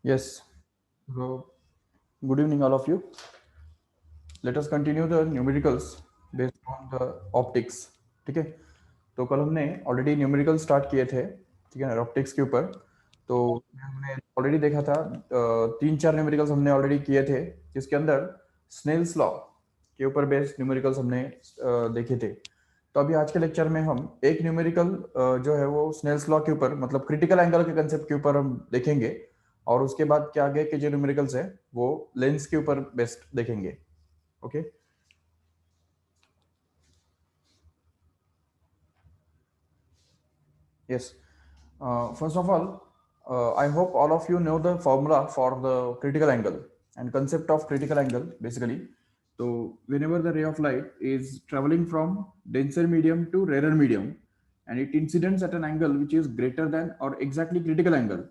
Yes. So, good evening, all of you. Let us continue the numericals based on the optics. ठीक है. तो कल हमने already numerical start किए थे, ठीक है ना, ऑप्टिक्स के ऊपर. तो हमने ऑलरेडी देखा था, तीन चार न्यूमेरिकल्स हमने ऑलरेडी किए थे, जिसके अंदर स्नेल्स लॉ के ऊपर बेस्ड न्यूमेरिकल्स हमने देखे थे. तो अभी आज के लेक्चर में हम एक न्यूमेरिकल जो है वो स्नेल्स लॉ के ऊपर, मतलब क्रिटिकल एंगल के कंसेप्ट के ऊपर हम देखेंगे. और उसके बाद क्या आगे के जो न्यूमेरिकल्स है वो लेंस के ऊपर बेस्ड देखेंगे. Okay. Yes. First of all, I hope all of you know the formula for the critical angle and concept of critical angle basically. So whenever the ray of light is traveling from denser medium to rarer medium and it incidents at an angle which is greater than or exactly critical angle,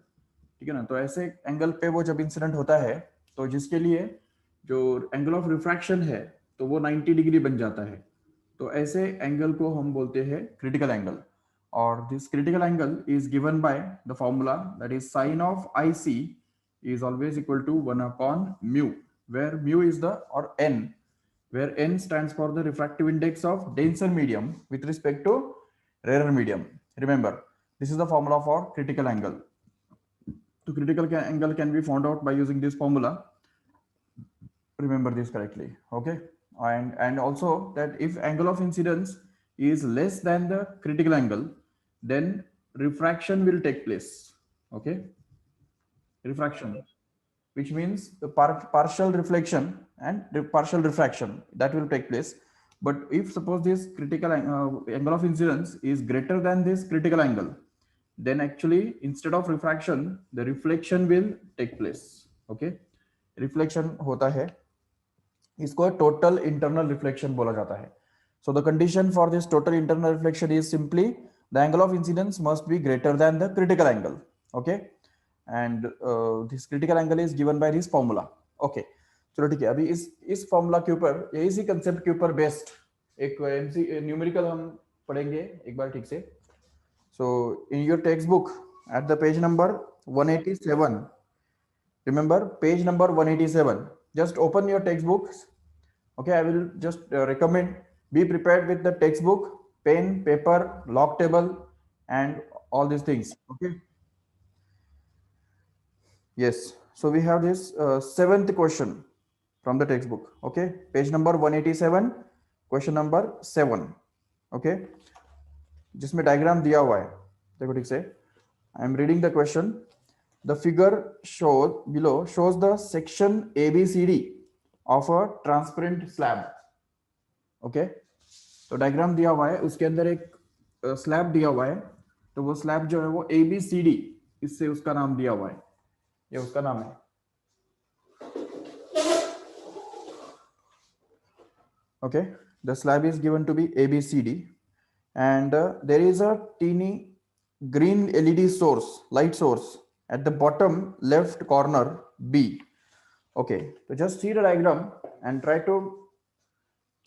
ठीक है ना. तो ऐसे angle पे वो जब incident होता है तो जिसके लिए जो एंगल ऑफ रिफ्रैक्शन है तो वो 90 डिग्री बन जाता है. तो ऐसे एंगल को हम बोलते हैं क्रिटिकल एंगल. और this critical angle is given by the formula that is sine of I C is always equal to 1 upon mu, where mu is the, or n, where n stands for the refractive index of denser medium with respect to rarer medium. Remember, this is the formula for critical angle. So critical angle can be found out by using this formula. Remember this correctly. Okay. And also that if angle of incidence is less than the critical angle, then refraction will take place. Okay. Refraction, which means the partial reflection and partial refraction, that will take place. But if suppose this critical angle of incidence is greater than this critical angle, then actually instead of refraction the reflection will take place. Okay. Reflection hota hai, इसको total internal reflection बोला जाता है. So the condition for this total internal reflection is simply the angle of incidence must be greater then the critical angle. Okay. And this critical angle is given by this formula. Okay. चलो ठीक है. अभी इस formula के ऊपर, इसी concept के ऊपर बेस्ड एक एमसी न्यूमेरिकल हम पढ़ेंगे एक बार ठीक से. So in your text book at the page number 187, remember page number 187, just open your textbooks. Okay, I will just recommend, be prepared with the textbook, pen, paper, log table, and all these things. Okay. Yes. So we have this seventh question from the textbook. Okay, page number 187, question number 7. Okay, जिसमें diagram दिया हुआ है, देखो ठीक से. I am reading the question. The figure shows below shows the section ABCD of a transparent slab. Okay. तो diagram दिया हुआ है, उसके अंदर एक स्लैब दिया हुआ है. तो वो स्लैब जो है वो ABCD, इससे उसका नाम दिया हुआ है, ये उसका नाम है. Okay. The slab is given to be ABCD and there is a teeny green LED source, light source at the bottom left corner B. Okay, so just see the diagram and try to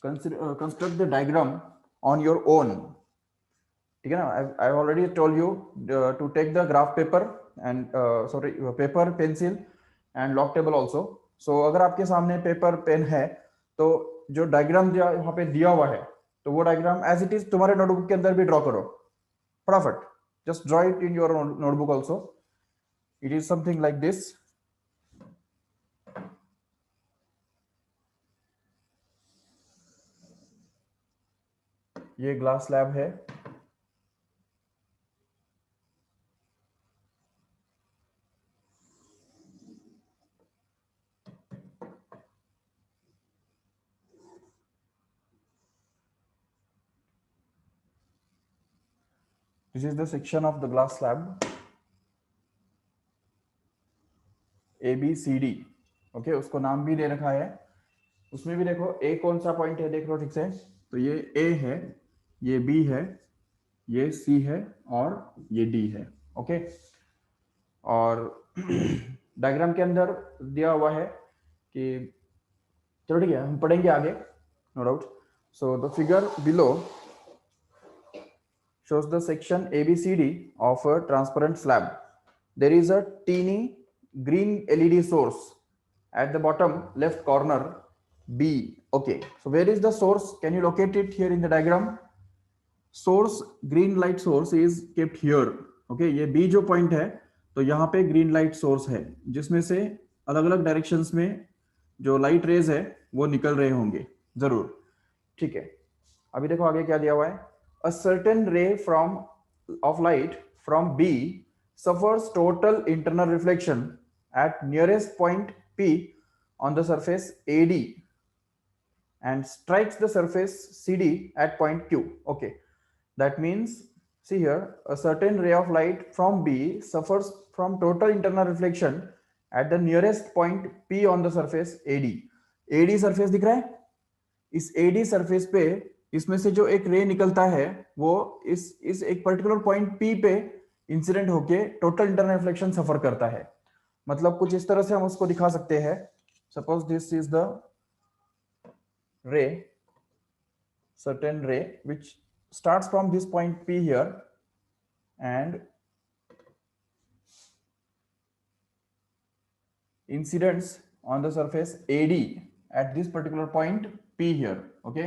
construct the diagram on your own. ठीक है ना. I already told you to take the graph paper and paper, pencil and log table also. So अगर आपके सामने paper pen है तो जो diagram यहाँ पे दिया हुआ है तो वो डायग्राम एज इट इज तुम्हारे नोटबुक के अंदर भी ड्रॉ करो फटाफट. Just draw it in your notebook also. It is something like this. ये ग्लास स्लैब है. This is the section of the glass slab ABCD. Okay, उसको नाम भी दे रखा है. उसमें भी देखो ए कौन सा पॉइंट है, देख लो ठीक से. तो ये ए है, ये बी है, ये सी है और ये डी है. ओके. और डायग्राम के अंदर दिया हुआ है कि, चलो ठीक है हम पढ़ेंगे आगे, no doubt. So the figure below shows the section ABCD of a transparent slab. There is a teeny green LED source at the bottom left corner B. Okay, so where is the source? Can you locate it here in the diagram? Source, green light source is kept here. Okay, ये B जो point है, तो यहाँ पे green light source है, जिसमें से अलग अलग डायरेक्शंस में जो लाइट रेज है वो निकल रहे होंगे जरूर. ठीक है, अभी देखो आगे क्या दिया हुआ है. A certain ray from of light from B suffers total internal reflection at nearest point P on the surface AD and strikes the surface CD at point Q. Okay, that means, see here, a certain ray of light from B suffers from total internal reflection at the nearest point P on the surface AD. AD surface दिख रहा है? इस AD surface पे इसमें से जो एक रे निकलता है वो इस एक पर्टिकुलर पॉइंट P पे इंसिडेंट होके टोटल इंटरनल रिफ्लेक्शन सफर करता है. मतलब कुछ इस तरह से हम उसको दिखा सकते हैं. Suppose this is the ray, certain ray which starts from this point P here and incidents on the surface AD at this particular point P here. Okay,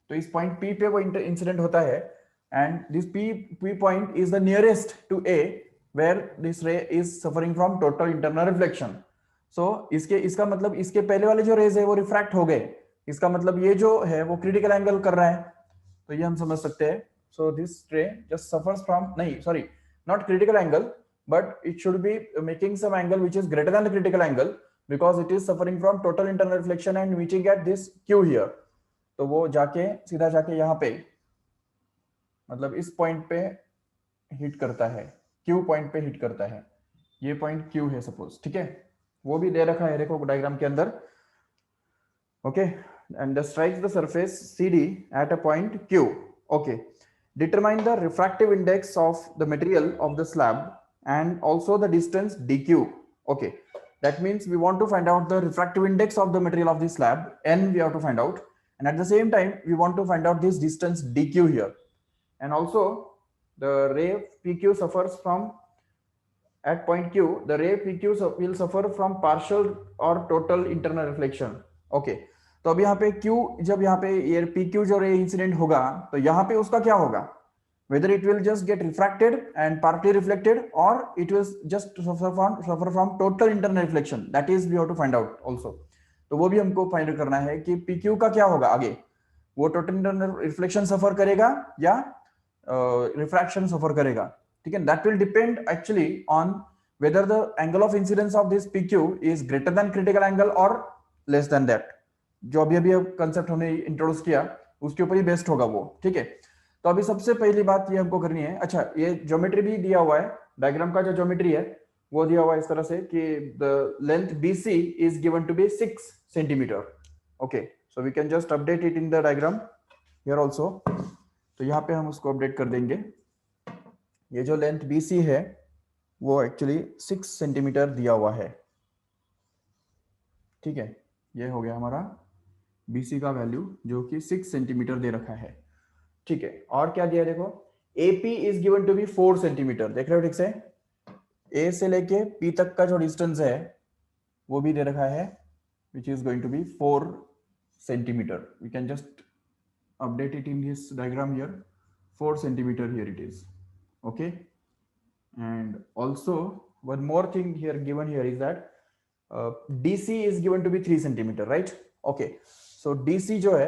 तो इस point P पे वो incident होता है and this P point is the nearest to A where this ray is suffering from total internal reflection. So इसका मतलब इसके पहले वाले जो रेज है वो रिफ्रैक्ट हो गए. इसका मतलब ये जो है वो क्रिटिकल एंगल कर रहा है, तो ये हम समझ सकते हैं. So this ray just suffers from, नहीं sorry, not critical angle, but it should be making some angle which is greater than the critical angle because it is suffering from total internal reflection and reaching at this Q here. तो वो जाके सीधा जाके यहाँ पे मतलब इस point पे हिट करता है, Q पॉइंट पे हिट करता है. ये पॉइंट Q है सपोज. ठीक है, वो भी दे रखा है देखो डायग्राम के अंदर. Okay, and strikes the surface CD at a point Q. Okay, determine the refractive index of the material of the slab and also the distance dq. Okay, that means we want to find out the refractive index of the material of the slab, n we have to find out, and at the same time we want to find out this distance dq here. And also the ray PQ suffers from at point Q, the ray PQ will suffer from partial or total internal reflection. Okay, तो अब यहाँ पे Q, जब यहाँ पे ये PQ जो ray incident होगा तो यहाँ पे उसका क्या होगा, whether it will just get refracted and partly reflected or it will just suffer from total internal reflection. That is we have to find out also. तो वो भी हमको फाइंड करना है कि PQ का क्या होगा आगे, वो टोटल इंटरनल रिफ्लेक्शन सफर करेगा या रिफ्रैक्शन सफर करेगा. ठीक है, that will depend actually on whether the angle of incidence of this PQ is greater than critical angle or less than that. जो अभी अभी कंसेप्ट हमने इंट्रोड्यूस किया उसके ऊपर ही बेस्ड होगा वो. ठीक है, तो अभी सबसे पहली बात ये हमको करनी है. अच्छा, ये ज्योमेट्री भी दिया हुआ है, डायग्राम का जो ज्योमेट्री है वो दिया हुआ है इस तरह से कि the length BC is given to be 6 centimetre. Okay, so we can just update it in the diagram here also. तो यहाँ पे हम उसको अपडेट कर देंगे. ये जो लेंथ BC है वो एक्चुअली 6 सेंटीमीटर दिया हुआ है. ठीक है, ये हो गया हमारा BC का वैल्यू जो कि 6 सेंटीमीटर दे रखा है. ठीक है, और क्या दिया देखो, AP is given to be 4 centimetre. देख रहे हो ठीक से, A से लेके P तक का जो डिस्टेंस है वो भी दे रखा है which is going to be 4 centimeter. We can just update it in this diagram here. 4 centimeter here it is. Okay, and also one more thing here given here is that DC is given to be 3 centimeter, right? Okay, so DC जो है,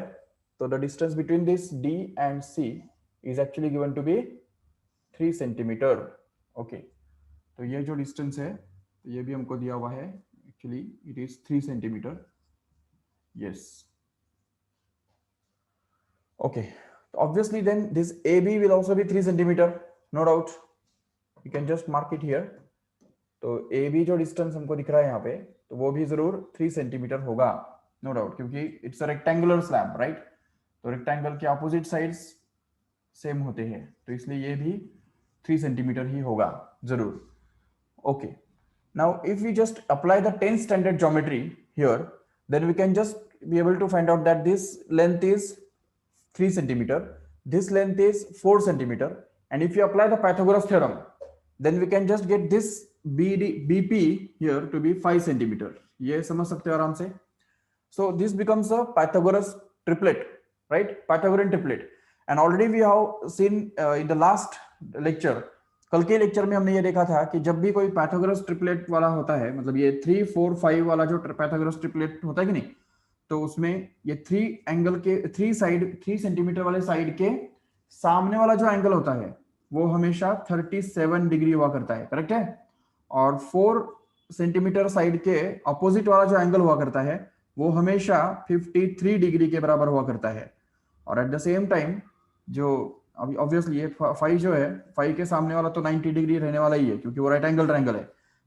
so the distance between this D and C is actually given to be 3 centimeter. Okay, तो ये जो distance है तो ये भी हमको दिया हुआ है, actually it is 3 centimetre. Yes, okay, तो obviously then this AB will also be 3 centimetre, no doubt. You can just mark it here. तो AB जो डिस्टेंस हमको दिख रहा है यहाँ पे तो वो भी जरूर 3 सेंटीमीटर होगा, नो डाउट, क्योंकि it's a rectangular slab, right? तो रेक्टेंगल के ऑपोजिट साइड्स सेम होते हैं तो इसलिए ये भी 3 सेंटीमीटर ही होगा जरूर. Okay, now if we just apply the 10th standard geometry here, then we can just be able to find out that this length is 3 centimeter, this length is 4 centimeter, and if you apply the Pythagoras theorem, then we can just get this BP here to be 5 centimeter. ये समझ सकते हो आराम से. So this becomes a Pythagoras triplet, right? Pythagorean triplet. And already we have seen in the last lecture, कल के lecture में हमने ये देखा था कि जब भी कोई पैथागोरस ट्रिपलेट वाला होता है, मतलब ये 3 4 5 वाला जो पैथागोरस ट्रिपलेट होता है कि नहीं, तो उसमें ये 3 एंगल के 3 सेंटीमीटर वाले साइड के सामने वाला जो एंगल होता है वो हमेशा 37 डिग्री हुआ करता है, करेक्ट है. और 4 सेंटीमीटर साइड के अपोजिट वाला जो एंगल हुआ करता है वो हमेशा 53 डिग्री के बराबर हुआ करता है. और एट द सेम टाइम जो अभी ऑब्वियसली ये 5 जो है, 5 के सामने वाला तो 90 डिग्री रहने वाला ही है क्योंकि वो राइट एंगल ट्रायंगल है.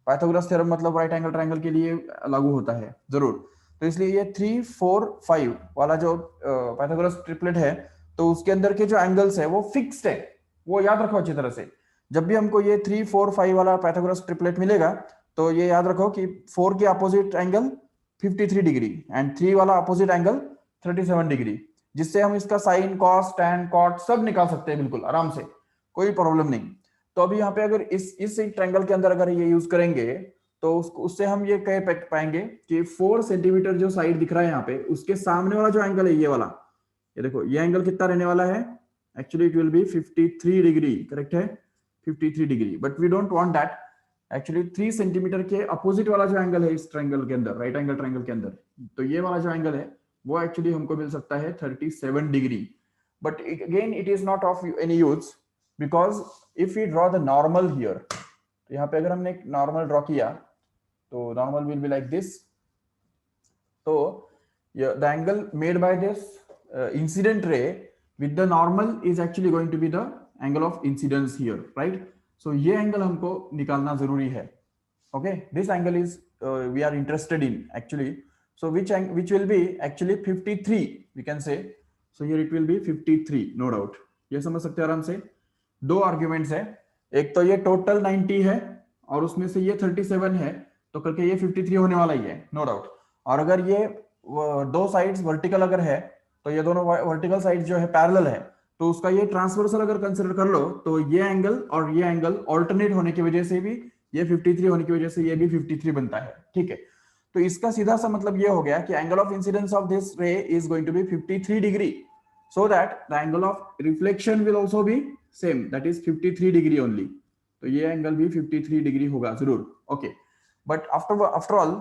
पाइथागोरस थ्योरम मतलब राइट एंगल ट्रायंगल के लिए लागू होता है जरूर. तो इसलिए ये 3 4 5 वाला जो पाइथागोरस ट्रिपलेट है, तो उसके अंदर के जो एंगल्स है वो फिक्स्ड है. वो याद रखो अच्छी तरह से. जब भी हमको ये 3 4 5 वाला पाइथागोरस ट्रिपलेट मिलेगा तो ये याद रखो कि 4 के अपोजिट एंगल 53 डिग्री एंड 3 वाला अपोजिट एंगल 37 डिग्री, जिससे हम इसका साइन कॉस टैन कॉट सब निकाल सकते हैं बिल्कुल आराम से, कोई प्रॉब्लम नहीं. तो अभी यहाँ पे अगर इस ट्रायंगल के अंदर अगर ये यूज करेंगे तो उससे हम ये कह पाएंगे कि 4 सेंटीमीटर जो साइड दिख रहा है यहाँ पे, उसके सामने वाला जो एंगल है ये वाला, ये देखो ये एंगल कितना रहने वाला है, actually it will be 53 degree, correct है 53 degree. But we don't want that. Actually 3 centimetre के अपोजिट वाला जो एंगल है इस ट्रायंगल के अंदर, राइट एंगल ट्रायंगल के अंदर, तो ये वाला जो एंगल है वो एक्चुअली हमको मिल सकता है 37 degree. But again it is not of any use because if we draw the normal here, तो यहाँ पे अगर हमने एक नॉर्मल ड्रॉ किया तो normal will be like this. तो the angle made by this incident ray with the normal is actually going to be the angle of incidence here, right? So ये एंगल हमको निकालना जरूरी है. Okay, this angle is we are interested in actually. So which will be actually 53 we can say. So here it will be 53 no doubt. ये समझ सकते हैं आराम से. दो आर्ग्यूमेंट्स है, एक तो ये टोटल 90 है और उसमें से ये 37 है, तो करके ये 53 होने वाला ही है नो डाउट. और अगर ये दो साइड्स वर्टिकल अगर है तो ये दोनों वर्टिकल साइड जो है पैरेलल है, तो उसका ये ट्रांसवर्सल अगर कंसीडर कर लो तो ये एंगल और ये एंगल ऑल्टरनेट होने की वजह से भी ये 53 होने की वजह से ये भी 53 बनता है. ठीक है, तो इसका सीधा सा मतलब ये हो गया कि angle of incidence of this ray is going to be 53 degree, so that the angle of reflection will also be same, that is 53 degree only. तो ये एंगल भी 53 डिग्री होगा जरूर. Okay, but after all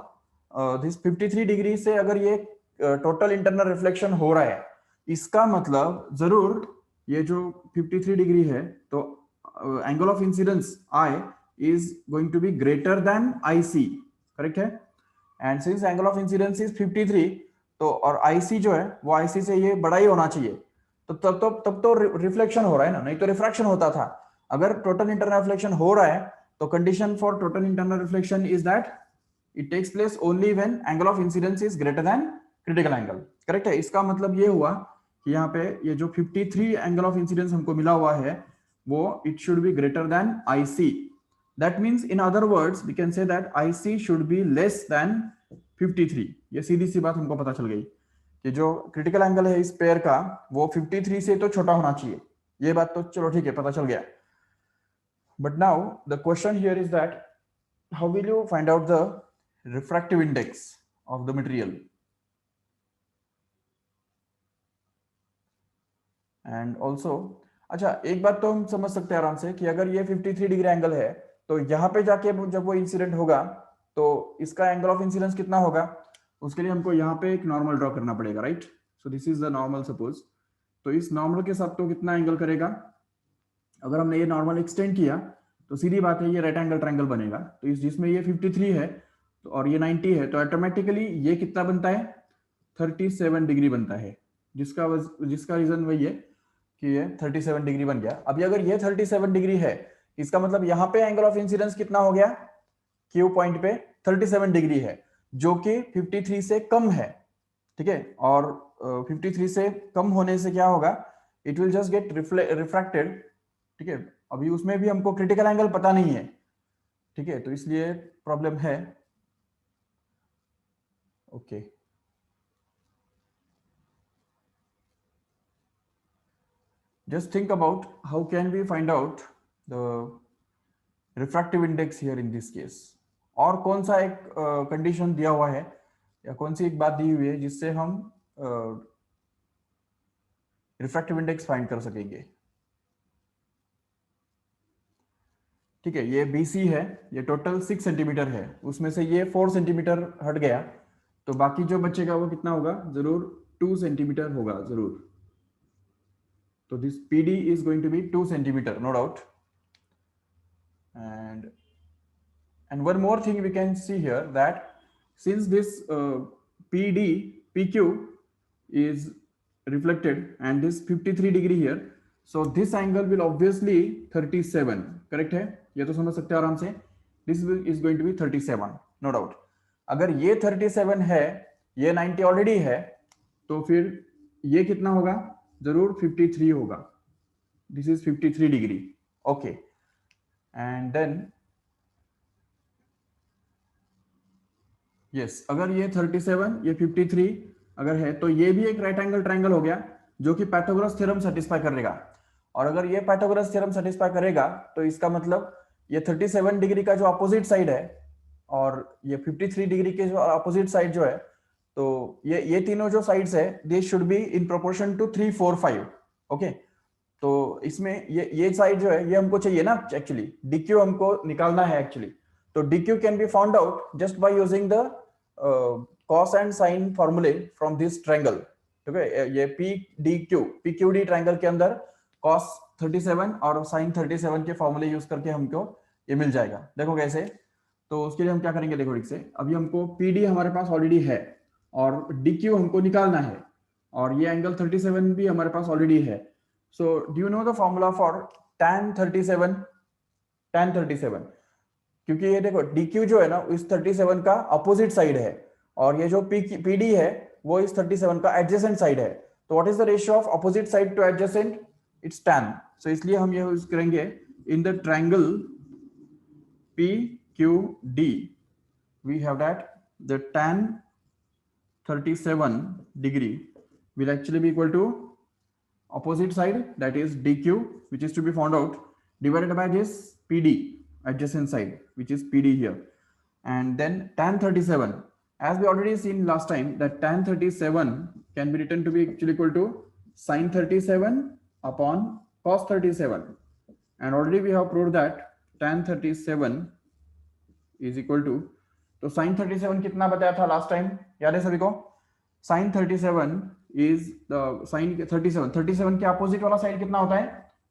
this 53 degree से अगर ये total internal reflection हो रहा है, इसका मतलब जरूर ये जो 53 डिग्री है तो angle of incidence I is going to be greater than IC, correct है. And since angle of incidence is 53 तो और आईसी जो है वो आईसी से ये बड़ा ही होना चाहिए, तो तब तो रिफ्लेक्शन हो रहा है ना, नहीं तो रिफ्रैक्शन होता था. अगर टोटल इंटरनल रिफ्लेक्शन हो रहा है तो condition for total internal reflection is that it takes place only when angle of incidence is greater than critical angle, correct है. इसका मतलब ये हुआ कि यहाँ पे ये जो 53 एंगल ऑफ इंसिडेंस हमको मिला हुआ है वो it should be greater than IC. That means in other words we can say that IC should be less than 53. ये सीधी सी बात हमको पता चल गई कि जो क्रिटिकल एंगल है इस पेयर का वो 53 से तो छोटा होना चाहिए. ये बात तो चलो ठीक है, पता चल गया. But now the question here is that how will you find out the refractive index of the material. And also अच्छा एक बात तो हम समझ सकते हैं आराम से कि अगर ये 53 डिग्री एंगल है तो यहाँ पे जाके जब वो इंसिडेंट होगा तो इसका एंगल ऑफ इंसिडेंस कितना होगा, उसके लिए हमको यहाँ पे एक नॉर्मल ड्रॉ करना पड़ेगा, right. So this is the normal suppose. तो इस नॉर्मल के साथ तो कितना एंगल करेगा, अगर हमने ये नॉर्मल एक्सटेंड किया तो सीधी बात है ये राइट एंगल ट्रायंगल बनेगा. तो इस जिसमें ये 53 है तो और ये 90 है तो ऑटोमेटिकली ये कितना बनता है 37 डिग्री बनता है, जिसका रीजन वही है कि ये 37 डिग्री बन गया. अभी अगर ये 37 डिग्री है इसका मतलब यहाँ पे एंगल ऑफ इंसिडेंस कितना हो गया, क्यू पॉइंट पे 37 डिग्री है जो कि 53 से कम है. ठीक है, और 53 से कम होने से क्या होगा, it will just get refracted. ठीक है, अभी उसमें भी हमको क्रिटिकल एंगल पता नहीं है. ठीक है, तो इसलिए प्रॉब्लम है. Okay, just think about how can we find out the refractive index here in this case. और कौन सा एक कंडीशन दिया हुआ है या कौन सी एक बात दी हुई है जिससे हम रिफ्रैक्टिव इंडेक्स फाइंड कर सकेंगे? ठीक है, ये BC है, ये टोटल 6 सेंटीमीटर है, उसमें से ये 4 सेंटीमीटर हट गया, तो बाकी जो बचेगा वो कितना होगा? जरूर 2 सेंटीमीटर होगा जरूर। तो this PD is going to be 2 centimeter, no doubt. And one more thing we can see here, that since this PQ is reflected and this 53 degree here, so this angle will obviously 37, correct है? ये तो समझ सकते हैं आराम से। This is going to be 37, no doubt. अगर ये 37 है, ये 90 ऑलरेडी है, तो फिर ये कितना होगा? जरूर 53 होगा। This is 53 degree, okay. And then yes, अगर ये 37 ये 53 अगर है, तो ये भी एक राइट एंगल ट्रायंगल हो गया जो कि पाइथागोरस थ्योरम सेटिस्फाई करेगा। और अगर ये पाइथागोरस थ्योरम सेटिस्फाई करेगा तो इसका मतलब ये 37 डिग्री का जो अपोजिट साइड है और ये 53 डिग्री के जो अपोजिट साइड जो है, तो ये तीनों जो साइड्स है, they should be in proportion to 3 4 5। Okay, तो इसमें ये साइड जो है ये हमको चाहिए ना, एक्चुअली DQ हमको निकालना है एक्चुअली। तो DQ can be found out just by using the cos and sine फॉर्मूले फ्रॉम दिस ट्रायंगल। ठीक है, ये PQD ट्रायंगल के अंदर cos 37 और sin 37 के फॉर्मूले यूज करके हमको ये मिल जाएगा। देखो कैसे, तो उसके लिए हम क्या करेंगे, देखो ठीक से, अभी हमको PD हमारे पास ऑलरेडी है और DQ हमको निकालना है, और ये एंगल 37 भी हमारे पास ऑलरेडी है। So do you know the formula for tan 37? tan 37, क्योंकि ये देखो DQ जो है ना इस 37 का अपोजिट साइड है, और ये जो PD है वो इस 37 का एडजेसेंट साइड है। तो what is the ratio of opposite side two adjacent? It's tan। सो इसलिए हम ये यूज करेंगे in the triangle PQD, we have that the tan 37 degree will actually be equal to opposite side, that is DQ, which is to be found out, divided by this PD adjacent side, which is PD here. And then tan 37, as we already seen last time, that tan 37 can be written to be actually equal to sin 37 upon cos 37, and already we have proved that tan 37 is equal to, तो sin 37 कितना बताया था last time, याद है सभी को? sin 37 is the sin 37 के opposite वाला साइड कितना होता है?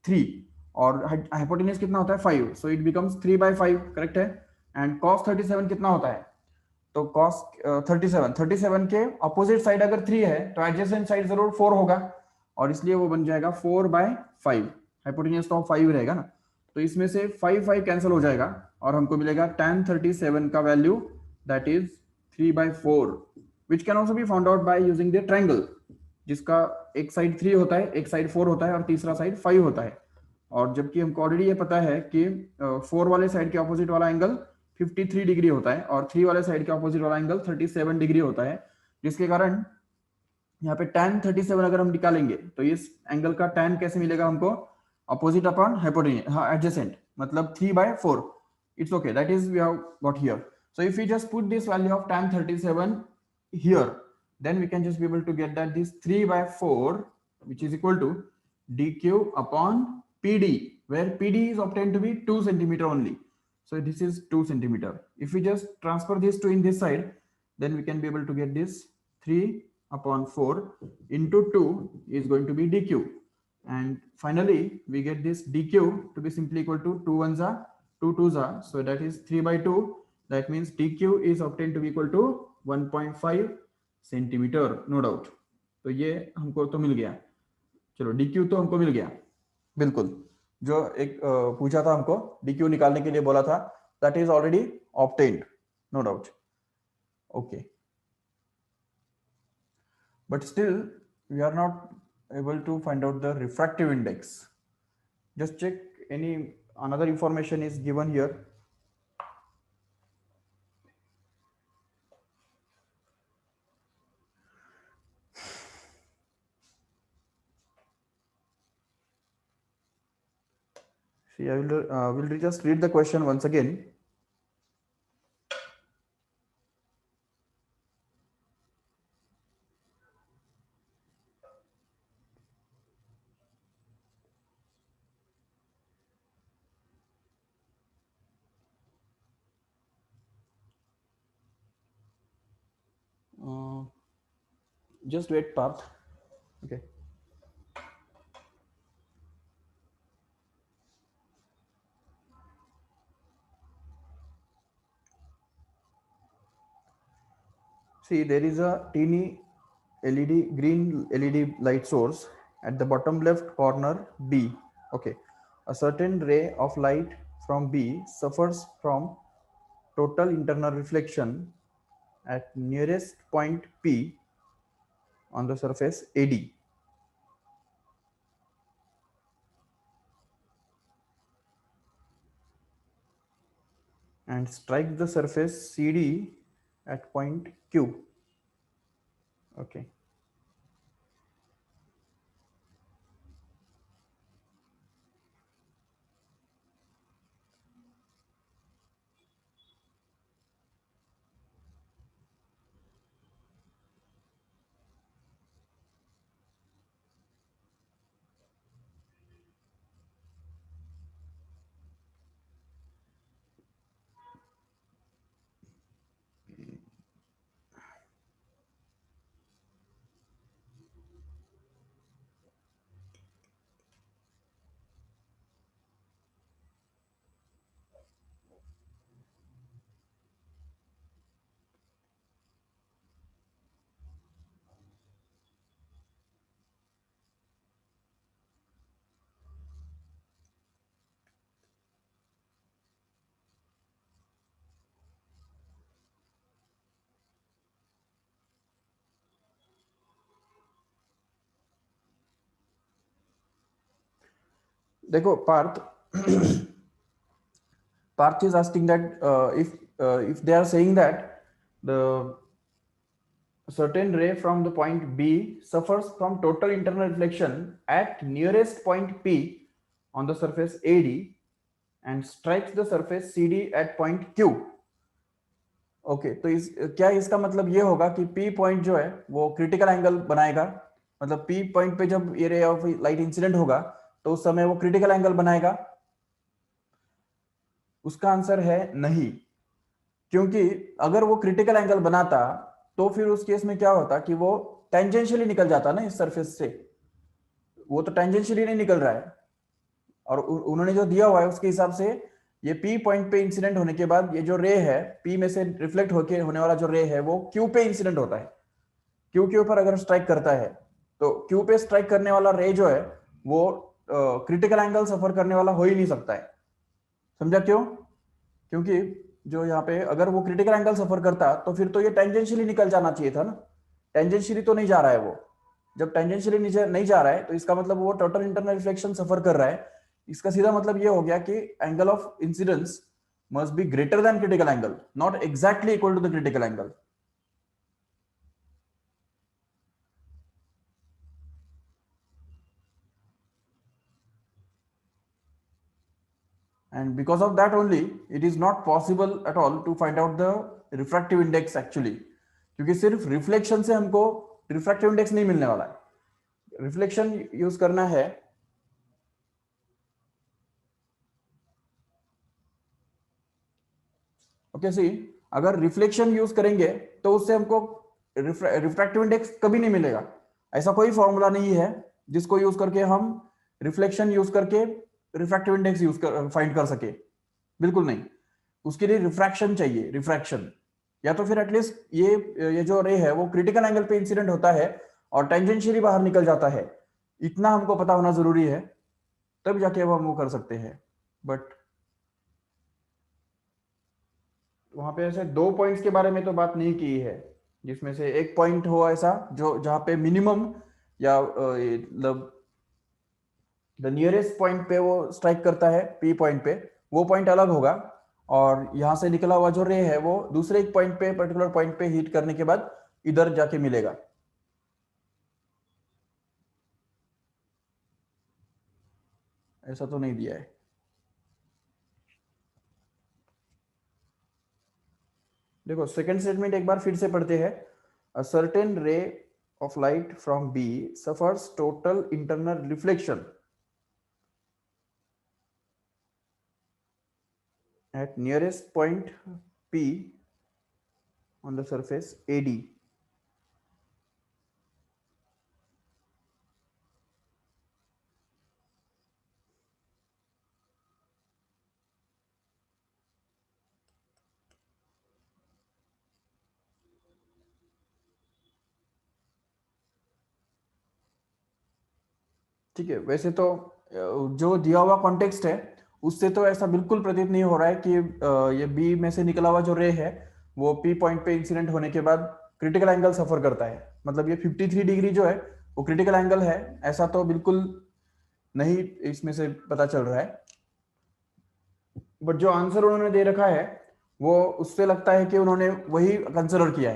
3, और हाइपोटेन्यूज कितना होता है? 5, सो इट बिकम्स 3/5, करेक्ट है। एंड cos 37 कितना होता है? तो cos 37 के अपोजिट साइड अगर 3 है तो एडजेसेंट साइड जरूर 4 होगा, और इसलिए वो बन जाएगा 4/5, हाइपोटेन्यूज तो 5 रहेगा ना, तो इसमें से 5 कैंसिल हो जाएगा और हमको मिलेगा tan 37 का value, that is 3/4, which can also be found out by using the triangle, जिसका एक साइड 3 होता है, एक साइड 4 होता है और तीसरा साइड 5 होता है। और जबकि हमको ऑलरेडी ये पता है कि 4 वाले साइड के ऑपोजिट वाला एंगल 53 डिग्री होता है और 3 वाले साइड के ऑपोजिट वाला एंगल 37 डिग्री होता है, जिसके कारण यहाँ पे tan 37 अगर हम निकालेंगे तो इस एंगल का tan कैसे मिलेगा हमको? अपोजिट अपॉन हाइपोटेन्यूज, एडजेसेंट, मतलब 3/4। It's okay, that is we have got here. So if we just put this value of tan 37 here, then we can just be able to get that this 3/4, which is equal to DQ upon PD, where PD is obtained to be 2 centimeter only. So this is 2 centimeter. If we just transfer this to in this side, then we can be able to get this 3/4 into 2 is going to be DQ. And finally, we get this DQ to be simply equal to 2 ones are 2 twos are. So that is 3/2. That means DQ is obtained to be equal to 1.5 centimetre, no doubt. तो ये हमको तो मिल गया, चलो DQ तो हमको मिल गया, बिल्कुल। जो एक पूछा था हमको DQ निकालने के लिए बोला था, that is already obtained, no doubt, okay. But still we are not able to find out the refractive index. Just check any another information is given here. See, I will just read the question once again. Uh, just wait, Parth. Okay. See, there is a teeny LED, green LED light source at the bottom left corner B. Okay. A certain ray of light from B suffers from total internal reflection at nearest point P on the surface AD and strikes the surface CD at point Q. Okay. देखो Partha Parth is asking that if they are saying that the certain ray from the point B suffers from total internal reflection at nearest point P on the surface AD and strikes the surface CD at point Q. Okay तो क्या इसका मतलब ये होगा कि P point जो है वो क्रिटिकल एंगल बनाएगा, मतलब पी पॉइंट पे जब ये रे ऑफ लाइट इंसिडेंट होगा तो उस समय वो क्रिटिकल एंगल बनाएगा? उसका आंसर है नहीं, क्योंकि अगर वो क्रिटिकल एंगल बनाता तो फिर उस केस में क्या होता कि वो टेंजेंशियली निकल जाता ना इस सरफेस से, वो तो टेंजेंशियली नहीं निकल रहा है। और उन्होंने जो दिया हुआ है उसके हिसाब से ये पी पॉइंट पे इंसिडेंट होने के बाद ये जो रे है पी में से रिफ्लेक्ट होके होने वाला जो रे है वो क्यू पे इंसिडेंट होता है। क्यू के ऊपर अगर स्ट्राइक करता है तो क्यू पे स्ट्राइक करने वाला रे जो है वो क्रिटिकल एंगल सफर करने वाला हो ही नहीं सकता है। समझा क्यों? क्योंकि जो यहाँ पे अगर वो क्रिटिकल एंगल सफर करता तो फिर तो ये टेंजेंशियली निकल जाना चाहिए था ना, टेंजेंशियली तो नहीं जा रहा है वो। जब टेंजेंशियली नहीं जा रहा है तो इसका मतलब वो टोटल इंटरनल रिफ्लेक्शन सफर कर रहा है। इसका सीधा मतलब ये हो गया कि angle of incidence must be greater than critical angle, not exactly equal to the critical angle. And because of that only it is not possible at all to find out the refractive index actually, क्योंकि सिर्फ reflection से हमको refractive index नहीं मिलने वाला है, reflection use करना है। ओके सी, अगर रिफ्लेक्शन यूज करेंगे तो उससे हमको रिफ्रैक्टिव इंडेक्स कभी नहीं मिलेगा। ऐसा कोई फॉर्मूला नहीं है जिसको यूज करके हम रिफ्लेक्शन यूज करके रिफ्रैक्टिव इंडेक्स यूज कर फाइंड कर सके, बिल्कुल नहीं। उसके लिए रिफ्रैक्शन चाहिए, रिफ्रैक्शन, या तो फिर एटलीस्ट ये जो रे है वो क्रिटिकल एंगल पे इंसिडेंट होता है और टेंजेंशियली बाहर निकल जाता है, इतना हमको पता होना जरूरी है, तब जाके अब हम वो कर सकते हैं। बट वहां पे ऐसे दो पॉइंट्स के बारे में तो बात नहीं की है जिसमें से एक पॉइंट हो ऐसा जो जहां पे मिनिमम या मतलब द नियरेस्ट पॉइंट पे वो स्ट्राइक करता है पी पॉइंट पे, वो पॉइंट अलग होगा। और यहां से निकला हुआ जो रे है वो दूसरे एक पॉइंट पे, पर्टिकुलर पॉइंट पे हीट करने के बाद इधर जाके मिलेगा। ऐसा तो नहीं दिया है। देखो सेकंड स्टेटमेंट एक बार फिर से पढ़ते हैं. अ सर्टेन रे of light from B suffers total internal reflection at nearest point P on the surface AD. ठीक है, वैसे तो जो दिया हुआ कॉन्टेक्स्ट है उससे तो ऐसा बिल्कुल प्रतीत नहीं हो रहा है कि ये बी में से निकला हुआ जो रे है वो पी पॉइंट पे इंसिडेंट होने के बाद क्रिटिकल एंगल सफर करता है. मतलब ये 53 डिग्री जो है वो क्रिटिकल एंगल है, ऐसा तो बिल्कुल नहीं इसमें से पता चल रहा है. बट जो आंसर उन्होंने दे रखा है वो उससे लगता है कि उन्होंने वही कंसिडर किया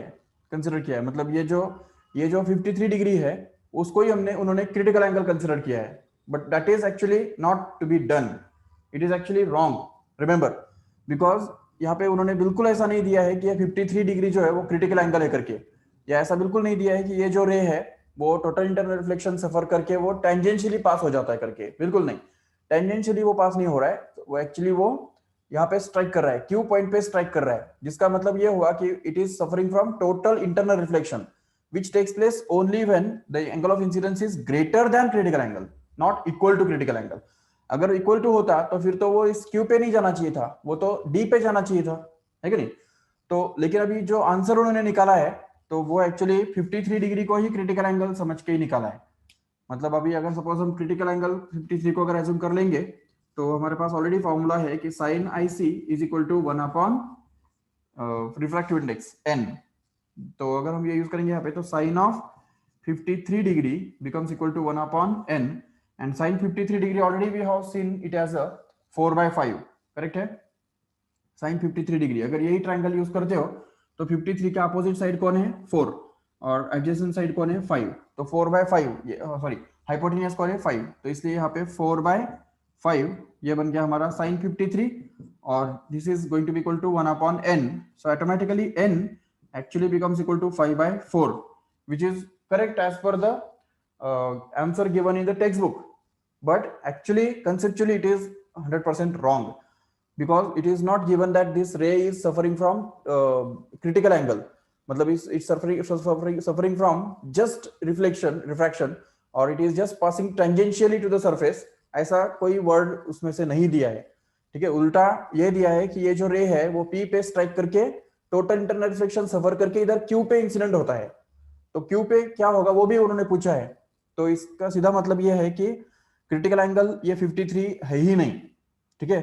है. मतलब ये जो 53 डिग्री है उसको ही उन्होंने क्रिटिकल एंगल कंसिडर किया है. But that is actually not to be done. It is actually wrong, remember. Because यहाँ पे उन्होंने बिल्कुल ऐसा नहीं दिया है कि ये 53 डिग्री जो है वो क्रिटिकल एंगल है करके, या ऐसा बिल्कुल नहीं दिया है कि ये जो रे है वो टोटल इंटरनल रिफ्लेक्शन सफर करके वो टेंजेंशियली पास हो जाता है करके. बिल्कुल नहीं, टेंजेंशियली वो पास नहीं हो रहा है. वो एक्चुअली वो यहाँ पे स्ट्राइक कर रहा है, क्यू पॉइंट पे स्ट्राइक कर रहा है, जिसका मतलब ये हुआ कि it is suffering from total internal reflection which takes place only when the angle of incidence is greater than critical angle, not equal to critical angle. अगर इक्वल टू होता तो फिर तो वो इस क्यू पे नहीं जाना चाहिए था, वो तो डी पे जाना चाहिए था, है कि नहीं. तो लेकिन अभी जो आंसर उन्होंने निकाला है तो वो एक्चुअली 53 डिग्री को ही क्रिटिकल एंगल समझ के ही निकाला है. मतलब अभी अगर सपोज हम क्रिटिकल एंगल 53 को अगर एज्यूम कर लेंगे तो हमारे पास ऑलरेडी फॉर्मूला है कि sine I C is equal to 1 upon refractive index N. तो अगर हम ये यूज करेंगे यहाँ पे तो sine of 53 degree becomes equal to 1 upon N. And sine 53 degree already we have seen it as a 4/5. Correct है. साइन 53 डिग्री अगर यही ट्रायंगल यूज करते हो तो 53 के अपोजिट साइड कौन है 4 और एडजेसेंट साइड कौन है 5. तो 4/5 सॉरी हाइपोटेन्यूस कौन है 5, तो इसलिए यहाँ पे 4/5 ये बन गया हमारा साइन 53 और this is going to be equal to 1 upon n. So automatically n actually becomes equal to 5/4, which is correct as per the answer given in the textbook. But actually conceptually it is 100% wrong, because it is not given that this ray is suffering from critical angle. मतलब it's suffering from just refraction or it is just passing tangentially to the surface. ऐसा कोई word उसमें से नहीं दिया है. ठीक है, उल्टा ये दिया है कि ये जो रे है वो पी पे स्ट्राइक करके टोटल इंटरनल रिफ्लेक्शन सफर करके इधर क्यू पे इंसिडेंट होता है. तो क्यू पे क्या होगा वो भी उन्होंने पूछा है. तो इसका सीधा मतलब ये है कि क्रिटिकल एंगल ये 53 है ही नहीं. ठीक है,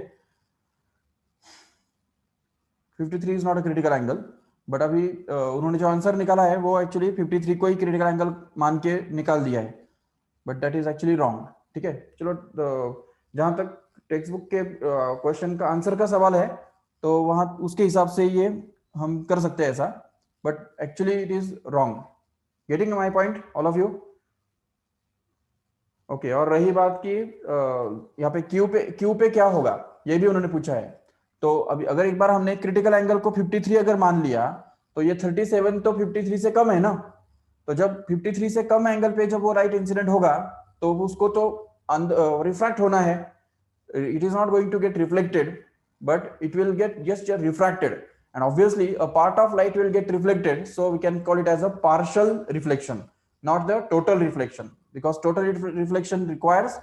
53 is not a critical angle. But अभी उन्होंने जो आंसर निकाला है वो एक्चुअली 53 को ही क्रिटिकल एंगल मान के निकाल दिया है. But that is actually wrong. ठीक है, चलो जहां तक टेक्स्ट बुक के क्वेश्चन का आंसर का सवाल है तो वहां उसके हिसाब से ये हम कर सकते हैं ऐसा. But actually it is wrong. Getting my point all of you. Okay, और रही बात की यहाँ पे क्यू पे क्या होगा ये भी उन्होंने पूछा है. तो अभी अगर एक बार हमने क्रिटिकल एंगल को 53 अगर मान लिया तो ये 37 तो 53 से कम है ना. तो जब 53 से कम एंगल पे जब वो राइट इंसिडेंट होगा तो उसको तो रिफ्रैक्ट होना है. It is not going to get reflected, but it will get just refracted, and obviously a part of light will get reflected, so we can call it as a partial reflection, not the total reflection, because total reflection requires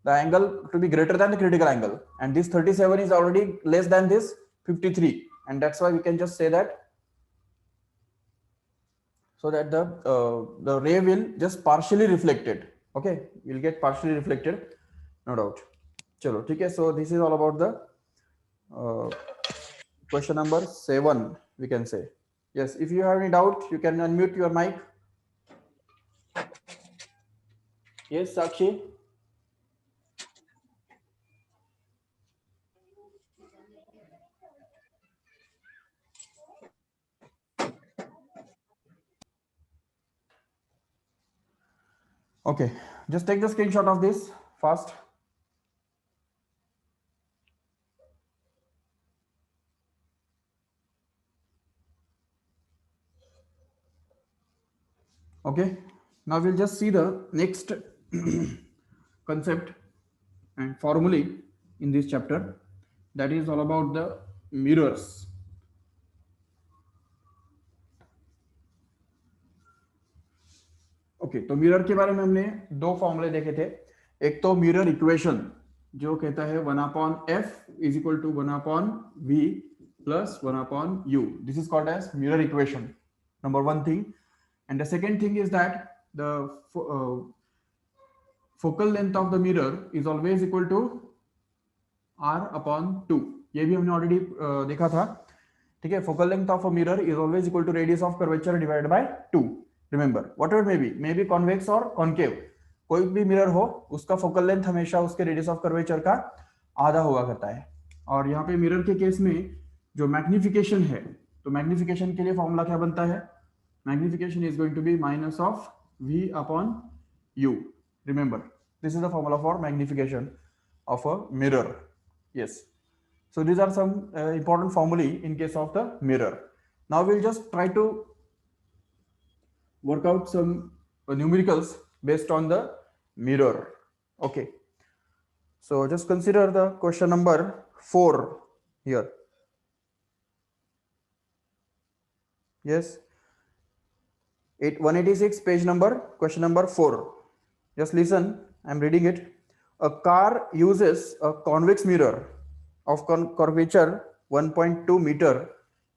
the angle to be greater than the critical angle, and this 37 is already less than this 53, and that's why we can just say that, so that the ray will just partially reflected. Okay, will get partially reflected, no doubt. चलो ठीक है. So this is all about the question number 7, we can say. Yes, if you have any doubt you can unmute your mic. Yes, Sakshi. Okay, just take the screenshot of this fast. Okay, now we'll just see the next concept and formulae in this chapter, that is all about the mirrors. Okay, तो mirror के बारे में हमने दो फॉर्मूले देखे थे। एक तो मिरर इक्वेशन जो कहता है 1/f is equal to 1/v plus 1/u, this is called as mirror equation, number one thing. And the second thing is that the focal length of the mirror is always equal to r/2। ये भी हमने already देखा था, ठीक है। Focal length of a mirror is always equal to radius of curvature divided by 2। Remember, whatever may be convex और concave, कोई भी मिरर हो उसका फोकल लेंथ हमेशा उसके रेडियस ऑफ कर्वेचर का आधा हुआ करता है। और यहाँ पे मिरर के केस में जो मैग्निफिकेशन है, तो मैग्निफिकेशन के लिए फॉर्मूला क्या बनता है? Magnification is going to be minus of v/u। Remember, this is the formula for magnification of a mirror. Yes. So these are some important formulae in case of the mirror. Now we'll just try to work out some numericals based on the mirror. Okay. So just consider the question number 4 here. Yes. 186 page number, question number 4. Just listen, I'm reading it. A car uses a convex mirror of curvature 1.2 meter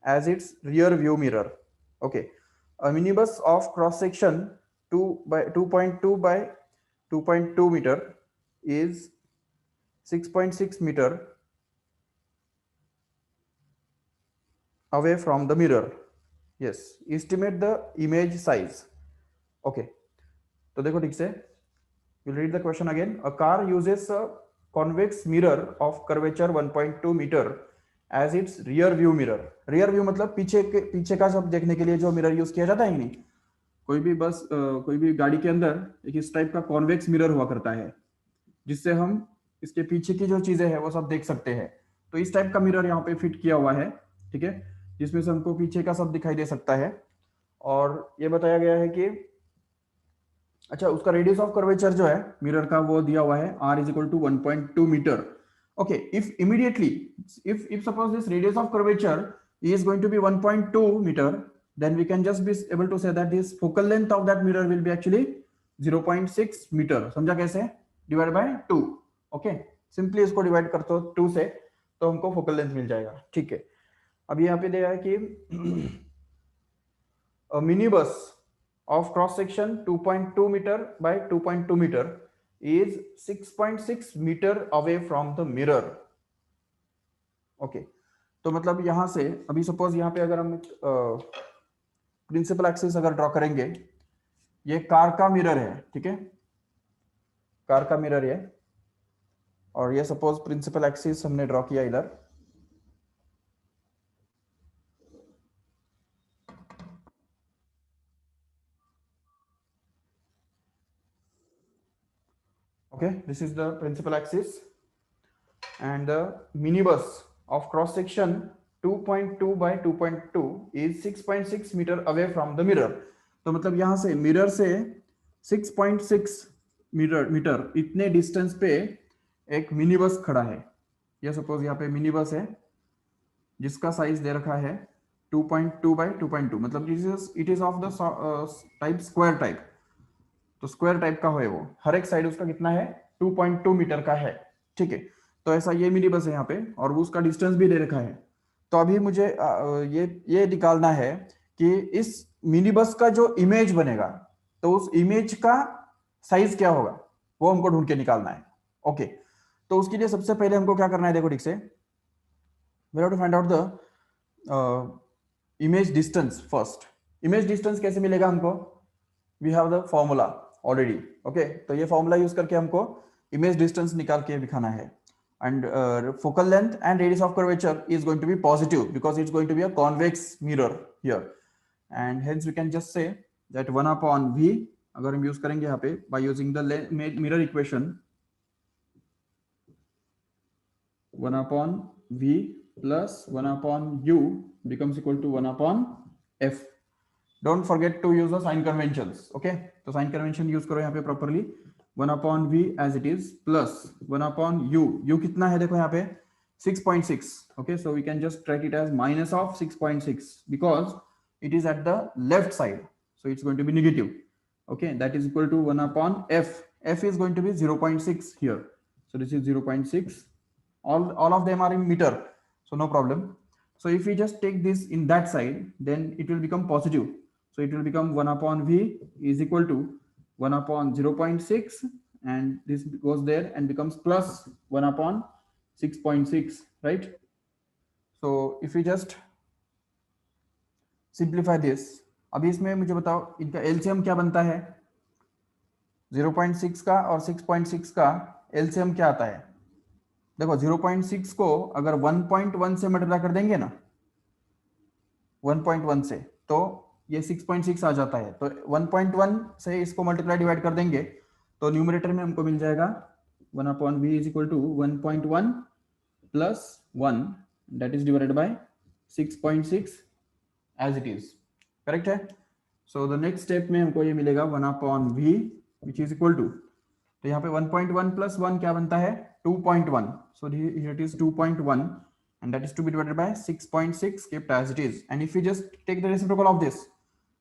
as its rear view mirror. Okay, a minibus of cross section 2 by 2.2 by 2.2 meter is 6.6 meter away from the mirror. Yes, estimate the image size. Okay, तो देखो ठीक से, we'll read the question again. A car uses a convex mirror of curvature 1.2 meter as its rear view mirror. rear view मतलब पीछे का सब देखने के लिए जो मिरर यूज किया जाता है नहीं, कोई भी बस कोई भी गाड़ी के अंदर एक इस टाइप का कॉन्वेक्स मिरर हुआ करता है जिससे हम इसके पीछे की जो चीजें हैं वो सब देख सकते हैं। तो इस टाइप का मिरर यहाँ पे फिट किया हुआ है, ठीक है, जिसमें से हमको पीछे का सब दिखाई दे सकता है। और ये बताया गया है कि अच्छा, उसका रेडियस ऑफ कर्वेचर जो है मिरर का वो दिया हुआ है r is equal to 1.2 metre. Okay, if immediately if suppose this radius of curvature is going to be 1.2 meter, then we can just be able to say that this focal length of that mirror will be actually 0.6 metre. समझा कैसे? Divide by 2। Okay, simply इसको divide कर दो 2 से तो हमको focal length मिल जाएगा, ठीक है। अब यहाँ पे दिया है कि mini bus of cross section 2.2 meter by 2.2 meter is 6.6 meter away from the mirror. Okay, तो मतलब यहां से अभी सपोज यहाँ पे अगर हम प्रिंसिपल एक्सिस अगर ड्रॉ करेंगे, ये कार का मिरर है, ठीक है, कार का मिरर है, और ये सपोज प्रिंसिपल एक्सिस हमने ड्रॉ किया इधर। Okay, this is the principal axis and the minibus of cross section 2.2 by 2.2 is 6.6 meter away from the mirror. तो मतलब यहां से मिरर से 6.6 मीटर इतने डिस्टेंस पे एक मिनी बस खड़ा है। ये सपोज यहाँ पे मिनी बस है जिसका साइज दे रखा है 2.2 by 2.2, मतलब it is of the type square type. तो स्क्वायर टाइप का है वो, हर एक साइड उसका कितना है 2.2 मीटर का है, ठीक है। तो ऐसा ये मिनी बस है यहाँ पे और वो उसका डिस्टेंस भी दे रखा है। तो अभी मुझे ये निकालना है कि इस मिनी बस का जो इमेज बनेगा तो उस इमेज का साइज क्या होगा, वो हमको ढूंढ के निकालना है। ओके, तो उसके लिए सबसे पहले हमको क्या करना है, देखो ठीक से, we have to find out the image distance first. Image distance कैसे मिलेगा हमको? We have the formula already. Okay, तो ये फॉर्मूला यूज करके हमको इमेज डिस्टेंस निकाल के दिखाना है। and focal length and radius of curvature is going to be positive because it's going to be a convex mirror here, and hence we can just say that 1/v अगर हम use करेंगे यहाँ पे by using the mirror equation, 1/v plus 1/u becomes equal to 1/f. Don't forget to use the sign conventions. Okay, तो sign convention use करो यहाँ पे properly. 1/v as it is plus 1/u. U कितना है देखो यहाँ पे 6.6. okay, so we can just write it as minus of 6.6 because it is at the left side, so it's going to be negative. Okay, that is equal to 1/f. F is going to be 0.6 here, so this is 0.6. All of them are in meter, so no problem. So if we just take this in that side, then it will become positive. So it will become 1/v is equal to 1/0.6, and this goes there and becomes plus 1/6.6, right? So if we just simplify this, अभी इसमें मुझे बताओ इनका LCM क्या बनता है. 0.6 का और 6.6 का एलसीएम क्या आता है. देखो 0.6 को अगर 1.1 से मल्टीप्लाई कर देंगे ना, 1.1 से, तो ये 6.6 आ जाता है. तो 1.1 से इसको मल्टीप्लाई डिवाइड कर देंगे तो न्यूमरेटर में हमको मिल जाएगा 1/v is equal to 1.1 plus 1, that is divided by 6.6 as it is. Correct है. सो द नेक्स्ट स्टेप में हमको ये मिलेगा 1/v which is equal to, तो यहाँ पे 1.1 प्लस 1 क्या बनता है 2.1. So here it is 2.1 and that is to be divided by 6.6 kept as it is. And if we just take the reciprocal of this,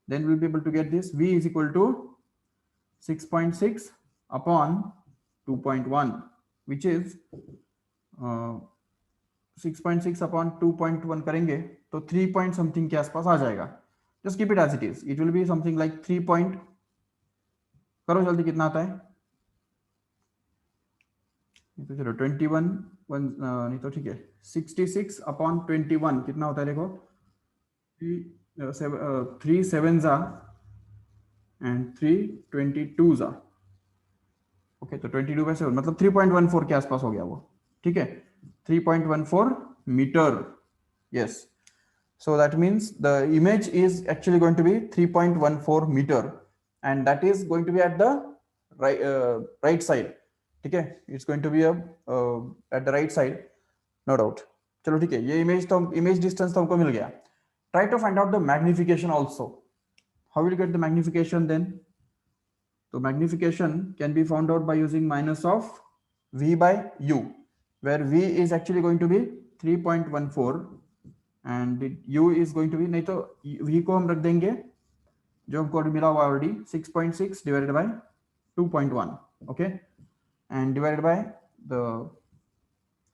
then we'll be able to get this v is equal to 6.6 upon 2.1, which is 6.6 upon 2.1 करेंगे तो 3 point something के आसपास आ जाएगा. just keep it as it is. it will be something like 3 point, करो जल्दी कितना आता है. तो चलो 21 नहीं तो ठीक है 66 अपॉन 21 कितना होता है देखो 3 7 जा एंड 3 22 जा. ओके, तो 22 by 7 मतलब 3.14 के आसपास हो गया वो. ठीक है, 3.14 metre. Yes, so that means the image is actually going to be 3.14 meter, and that is going to be at the right side. ठीक है, it's going to be at the right side, no doubt. चलो ठीक है, ये image distance तो हमको मिल गया. Try to find out the magnification also. How will you get the magnification then? So magnification can be found out by using minus of v by u, where v is actually going to be 3.14 and u is going to be, नहीं तो v को हम रख देंगे जो हमको मिला हुआ already 6.6 divided by 2.1. okay, and divided by the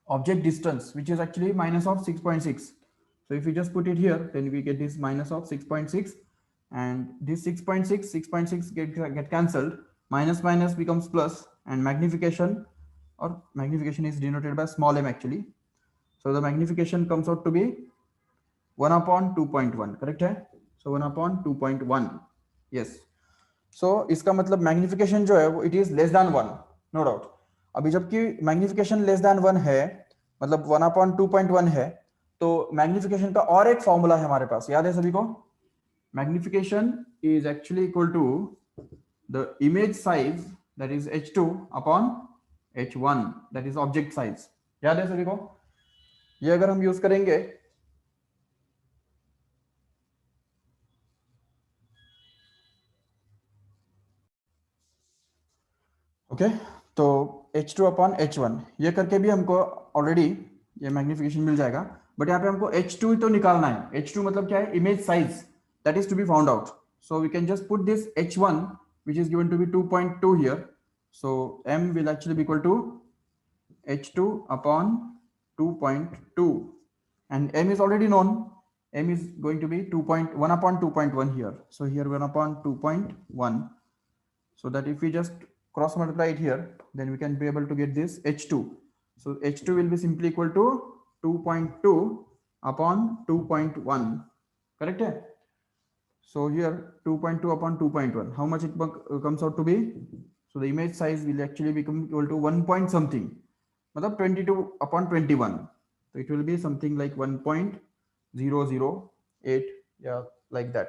object distance, which is actually minus of 6.6. so if we just put it here, then we get this minus of 6.6, and this 6.6 get cancelled, minus minus becomes plus, and magnification, or magnification is denoted by small m actually. so the magnification comes out to be 1/2.1. Correct है. सो 1/2.1. Yes. सो इसका मतलब magnification जो है वो it is less than 1, no doubt. अभी जबकि magnification less than 1 है, मतलब 1/2.1 है, तो मैग्निफिकेशन का और एक फॉर्मूला है हमारे पास, याद है सभी को. Magnification is actually equal to the image size, that is h2 upon h1, that is object size. याद है सभी को. ये अगर हम यूज करेंगे, ओके, तो h2 अपॉन h1 ये करके भी हमको ऑलरेडी ये मैग्निफिकेशन मिल जाएगा. बट यहाँ पे हमको h2 ही तो निकालना है. h2 मतलब क्या है, image size, that is to be found out. So we can just put this h1 which is given to be 2.2 here. so m will actually be equal to h2 upon 2.2, and m is already known. m is going to be 2.1 upon 2.1 here. so here 1 upon 2.1. so that if we just cross multiply it here, then we can be able to get this h2. so h2 will be simply equal to 2.2 upon 2.1. correct है. so here 2.2 upon 2.1, how much it comes out to be. so the image size will actually become equal to 1 point something, मतलब 22 upon 21. so it will be something like 1.008, yeah, like that.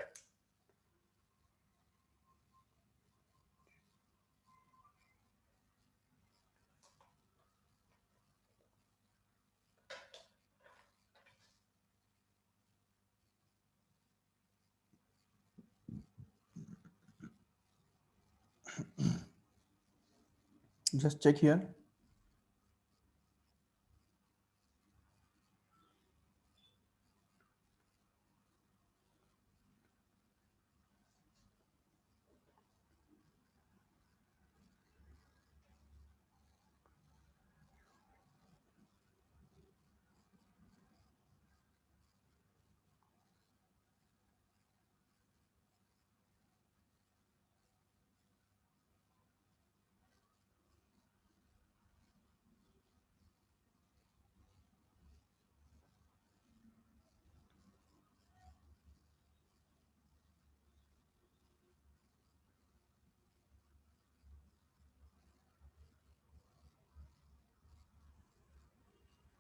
just check here.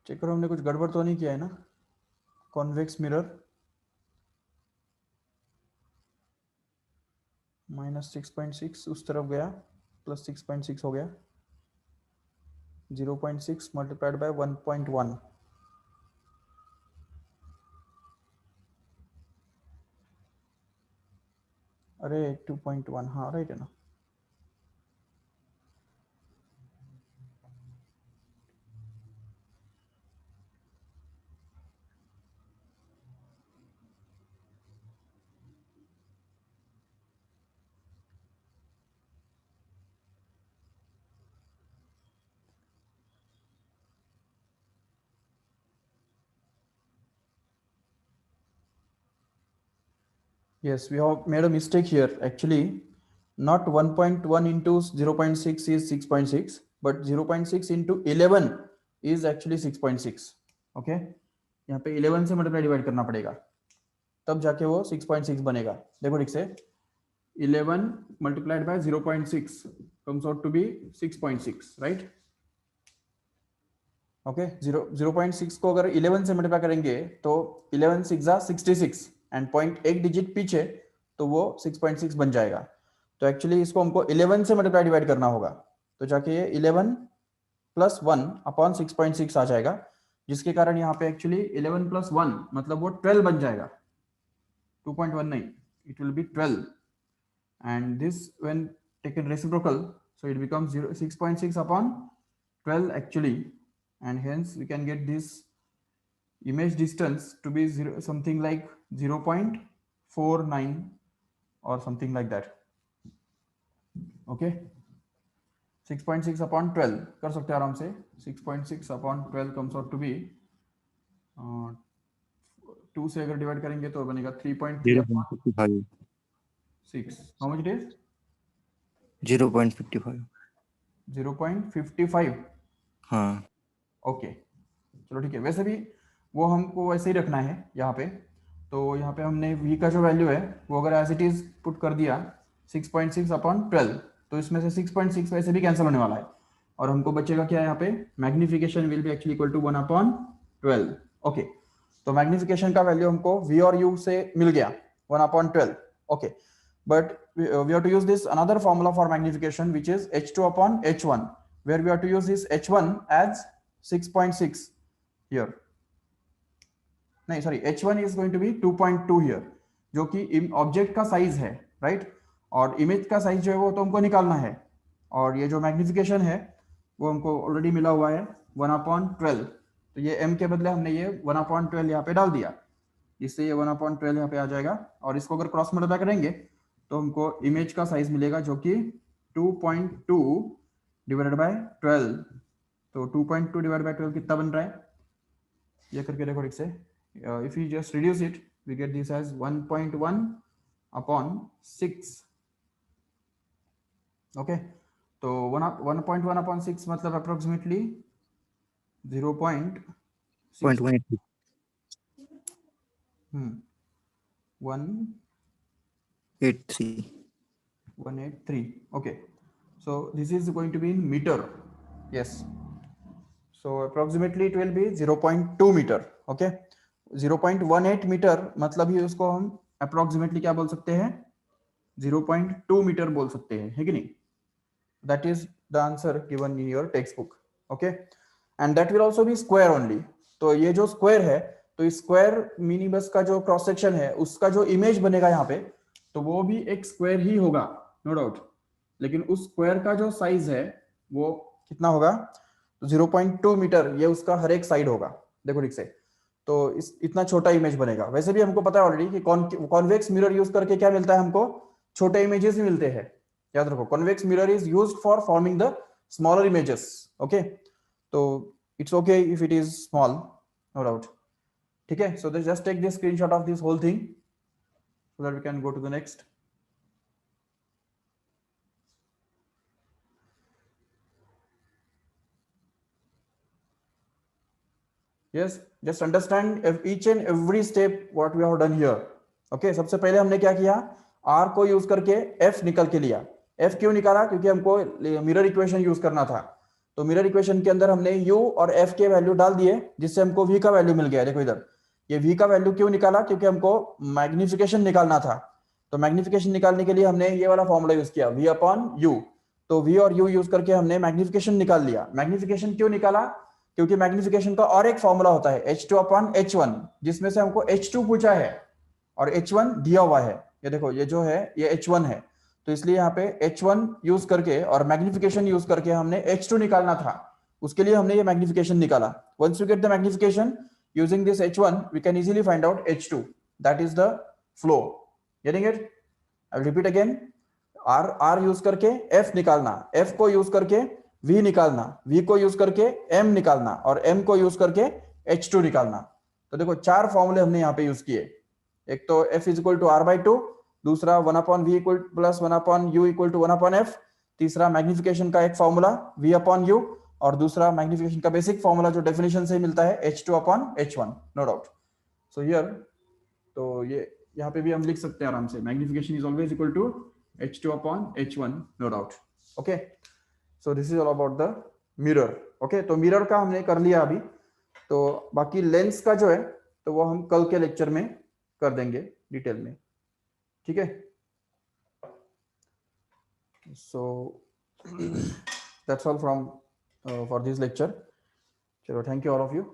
Check करो हमने कुछ गड़बड़ तो नहीं किया है ना. कॉन्वेक्स मिरर -6.6 उस तरफ गया, +6.6 हो गया. 0.6 मल्टीप्लाइड बाय 1.1. अरे 2.1, हाँ राइट है ना. Yes, we have made a mistake here. Actually, not 1.1 into 0.6 is 6.6, but 0.6 into 11 is actually 6.6. Okay, यहाँ पे 11 से मल्टीप्लाई डिवाइड करना पड़ेगा, तब जाके वो 6.6 बनेगा. देखो ठीक से, 11 multiplied by 0.6 comes out to be 6.6, right? Okay, 0.6 को अगर 11 से मल्टीप्लाई करेंगे तो 11 6 66 एंड 0.8 डिजिट पीछे, तो वो 6.6 बन जाएगा. तो एक्चुअली इसको हमको 11 से मल्टीप्लाई डिवाइड करना होगा, तो जाके ये 11 + 1 अपॉन 6.6 आ जाएगा, जिसके कारण यहाँ पे एक्चुअली 11 + 1 मतलब वो 12 बन जाएगा. 2.1 नहीं, it will B 12, and this when taken reciprocal, so it becomes 6.6 upon 12 actually, and hence we can get this image distance to be something like 0.49 or something like that. Okay, 6.6 upon 12 कर सकते हैं आराम से. 6.6 upon 12 comes out to be 2 से अगर divide करेंगे तो बनेगा 3.3 upon 6. How much it is? 0.55. 0.55. हाँ. ओके, चलो ठीक है. वैसे भी वो हमको वैसे ही रखना है यहाँ पे. तो यहाँ पे हमने v का जो वैल्यू है वो अगर एज इट इज पुट कर दिया 6.6 अपॉन 12, तो इसमें से 6.6 वैसे भी कैंसिल होने वाला है, और हमको बचेगा क्या यहाँ पे, magnification will be actually equal to 1/12. Okay, तो मैग्निफिकेशन का वैल्यू हमको v और u से मिल गया 1/12. Okay, but we have to use this another formula for magnification, which is h2 upon h1, where we have to use this h1 as 6.6 here. नहीं sorry, h1 is going to be 2.2 here, जो कि object का size है, right? और image का size जो है वो तो हमको निकालना है, और ये जो मैग्निफिकेशन है वो हमको ऑलरेडी मिला हुआ है 1/12. तो ये m के बदले हमने ये 1/12 यहाँ पे डाल दिया, जिससे ये 1/12 यहाँ पे आ जाएगा. और इसको अगर क्रॉस मल्टीप्लाई करेंगे तो हमको इमेज का साइज मिलेगा जो कि 2.2 डिवाइडेड बाय 12. तो 2.2 डिवाइड बाय 12 कितना बन रहा है, ये करके देखो ठीक से. If you just reduce it, we get this as 1.1 upon 6. Okay, तो 1.1 अपॉन 6 मतलब approximately 0.183. 183. Okay, so this is going to be in meter. Yes, so approximately it will be 0.2 meter. Okay, 0.18 metre मतलब ही उसको हम approximately क्या बोल सकते हैं, 0.2 metre बोल सकते हैं, है कि नहीं? That is the answer given in your textbook. Okay, and that will also be square only. तो ये जो स्क्वायर है, तो स्क्वायर मिनी बस का जो क्रॉस सेक्शन है उसका जो इमेज बनेगा यहाँ पे, तो वो भी एक स्क्वायर ही होगा, नो डाउट. लेकिन उस स्क्वायर का जो साइज है वो कितना होगा, तो 0.2 मीटर ये उसका हर एक साइड होगा, देखो ठीक से। तो इस इतना छोटा इमेज बनेगा। वैसे भी हमको पता है ऑलरेडी कि कॉन्वेक्स मिरर यूज करके क्या मिलता है हमको, छोटे इमेजेस भी मिलते हैं। याद रखो, convex mirror is used for forming the smaller images. Okay, तो it's okay if it is small, no doubt. ठीक है, so just take this screenshot of this whole thing so that we can go to the next. Yes, just understand each and every step what we have done here. Okay, सबसे पहले हमने क्या किया, R को use करके F निकल के लिया। F क्यों निकाला, क्योंकि हमको मिरर इक्वेशन यूज करना था। तो मिरर इक्वेशन के अंदर हमने U और F के वैल्यू डाल दिए, जिससे हमको V का वैल्यू मिल गया। देखो इधर, ये V का वैल्यू क्यों निकाला, क्योंकि हमको मैग्निफिकेशन निकालना था। तो मैग्निफिकेशन निकालने के लिए हमने ये वाला फॉर्मूला यूज किया, V अपॉन U। तो V और U यूज करके हमने मैग्निफिकेशन निकाल लिया। मैग्निफिकेशन क्यों निकाला, क्योंकि मैग्निफिकेशन का और एक फॉर्मूला होता है H2 अपॉन H1, जिसमें से हमको H2 पूछा है और H1 दिया हुआ है। ये देखो, ये जो है ये H1 है, तो इसलिए यहाँ पे H1 यूज करके और मैग्निफिकेशन यूज करके हमने H2 निकालना था। उसके लिए हमने ये मैग्निफिकेशन निकाला। Once we get the magnification using this H1, we can easily find out H2, that is the flow. Getting it? I will repeat again. R use करके F निकालना, F को यूज करके V निकालना, V को use करके M निकालना और M को यूज करके H2 निकालना। तो देखो, चार फॉर्मूले हमने यहाँ पे यूज किए। एक तो F is equal to R/2, दूसरा 1 upon V equal plus 1 upon U equal to 1 upon F, तीसरा मैग्निफिकेशन का एक फॉर्मूला V अपॉन U, और दूसरा मैग्निफिकेशन का बेसिक फॉर्मूला जो डेफिनेशन से मिलता है H2 upon H1, no doubt. So here, तो ये यहाँ पे भी हम लिख सकते हैं आराम से, magnification is always equal to H2 upon H1, no doubt. Okay, so this is all about the mirror. Okay, तो मिरर का हमने कर लिया अभी। तो बाकी लेंस का जो है, तो वो हम कल के लेक्चर में कर देंगे डिटेल में। ठीक है, so that's all from for this lecture. चलो, thank you all of you.